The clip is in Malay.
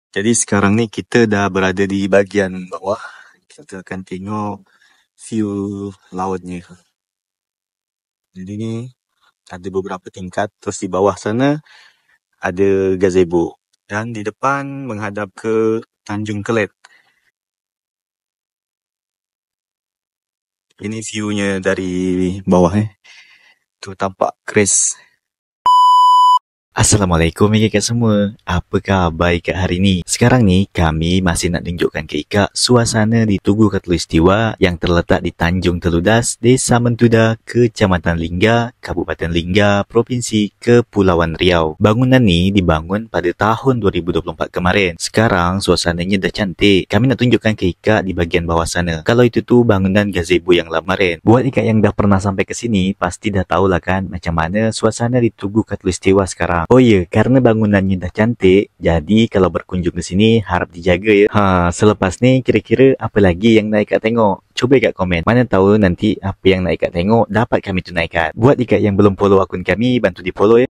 Jadi sekarang ni kita dah berada di bahagian bawah. Kita akan tengok view lautnya. Jadi ni ada beberapa tingkat. Terus di bawah sana ada gazebo. Dan di depan menghadap ke Tanjung Kelet. Ini viewnya dari bawah. Tu tampak kres. Assalamualaikum kat semua. Apa khabar kat hari ni? Sekarang ni kami masih nak tunjukkan ke Ika suasana di Tugu Khatulistiwa yang terletak di Tanjung Teludas, Desa Mentuda, Kecamatan Lingga, Kabupaten Lingga, Provinsi Kepulauan Riau. Bangunan ni dibangun pada tahun 2024 kemarin. Sekarang suasananya dah cantik. Kami nak tunjukkan ke Ika di bahagian bawah sana. Kalau itu tu bangunan gazebo yang lamarin. Buat Ika yang dah pernah sampai ke sini, pasti dah tahulah kan macam mana suasana di Tugu Khatulistiwa sekarang. Oh ya, kerana bangunannya dah cantik, jadi kalau berkunjung ke sini harap dijaga ya. Selepas ni kira-kira apa lagi yang nak Ikat tengok? Cuba Ikat komen. Mana tahu nanti apa yang nak Ikat tengok dapat kami tunaikan. Buat Ikat yang belum follow akun kami, bantu di follow ya.